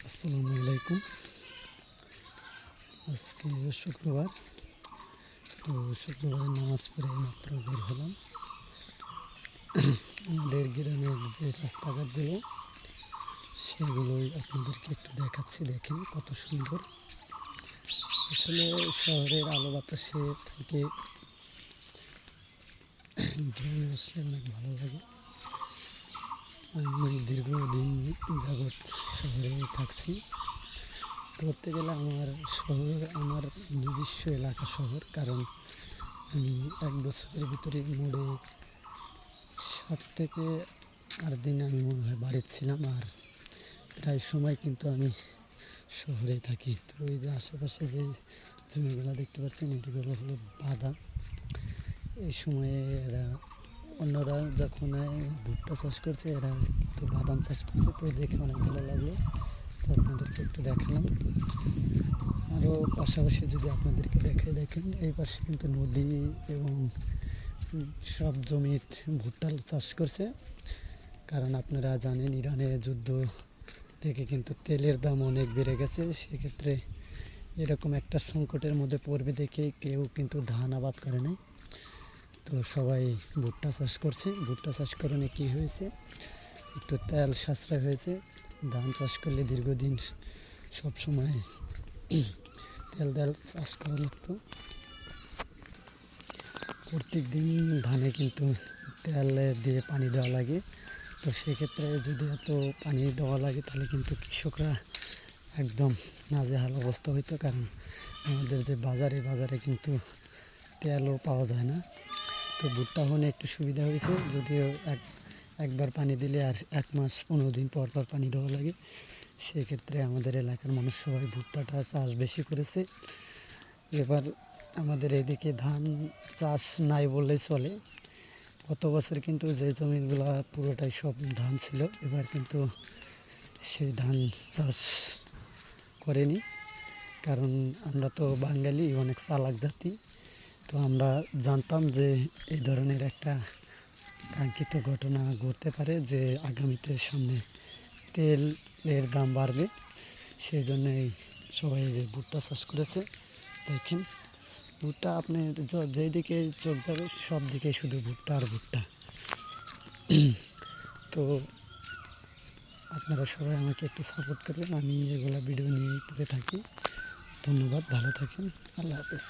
আসসালামু আলাইকুম। আজকে শুক্রবার, তো শুক্রবারের নামাজ পড়ে মাত্র বের হলাম। আমাদের গ্রামের যে রাস্তাঘাটগুলো সেগুলোই আপনাদেরকে একটু দেখাচ্ছি, দেখেন কত সুন্দর। আসলে শহরের আলো বাতাসে থেকে গ্রামে আসলে অনেক ভালো লাগে। আমি দীর্ঘদিন যাবৎ শহরে থাকছি। ধরতে গেলে আমার নিজস্ব এলাকা শহর, কারণ আমি 1 বছরের ভিতরে মোড়ে 7 থেকে 8 দিন আমি মনে হয় বাড়িতে ছিলাম, আর প্রায় সময় কিন্তু আমি শহরেই থাকি। তো এই যে আশেপাশে যে জমিগুলো দেখতে পাচ্ছেন, এগুলো হলো বাদাম। এই সময়ে অন্যরা যখন ভুট্টা চাষ করছে, এরা কিন্তু বাদাম চাষ করছে। তো দেখে অনেক ভালো লাগলো, তো আপনাদেরকে একটু দেখালাম। আরও পাশাপাশি যদি আপনাদেরকে দেখেন, এই পাশে কিন্তু নদী এবং সব জমিতে ভুট্টা চাষ করছে। কারণ আপনারা জানেন, ইরানে যুদ্ধ থেকে কিন্তু তেলের দাম অনেক বেড়ে গেছে। সেক্ষেত্রে এরকম একটা সংকটের মধ্যে পড়বে দেখে কেউ কিন্তু ধান আবাদ করে নাই, তো সবাই ভুট্টা চাষ করছে। ভুট্টা চাষ করণে কী হয়েছে, একটু তেল সাশ্রয় হয়েছে। ধান চাষ করলে দীর্ঘদিন সব সময় তেল চাষ করা লাগতো। প্রত্যেক দিন ধানে কিন্তু তেল দিয়ে পানি দেওয়া লাগে। তো সেক্ষেত্রে যদি এত পানি দেওয়া লাগে, তাহলে কিন্তু কৃষকরা একদম নাজেহাল অবস্থা হইতো। কারণ আমাদের যে বাজারে কিন্তু তেলও পাওয়া যায় না। তো ভুট্টা হনে একটু সুবিধা হয়েছে, যদিও একবার পানি দিলে আর 1 মাস 15 দিন পর পানি দেওয়া লাগে। সেক্ষেত্রে আমাদের এলাকার মানুষ সবাই ভুট্টাটা চাষ বেশি করেছে। এবার আমাদের এদিকে ধান চাষ নাই বললেই চলে। গত বছর কিন্তু যে জমিগুলো পুরোটাই সব ধান ছিল, এবার কিন্তু সেই ধান চাষ করেনি। কারণ আমরা তো বাঙালি, অনেক চালাক জাতি। তো আমরা জানতাম যে এই ধরনের একটা কাঙ্ক্ষিত ঘটনা ঘটতে পারে, যে আগামীতে সামনে তেলের দাম বাড়বে। সেই জন্যই সবাই যে ভুট্টা চাষ করেছে। দেখেন, ভুট্টা আপনি যেই দিকে চোখ যাবে সব দিকে শুধু ভুট্টা আর ভুট্টা। তো আপনারা সবাই আমাকে একটু সাপোর্ট করবেন, আমি এগুলা ভিডিও নিয়ে পড়ে থাকি। ধন্যবাদ, ভালো থাকেন, আল্লাহ হাফেজ।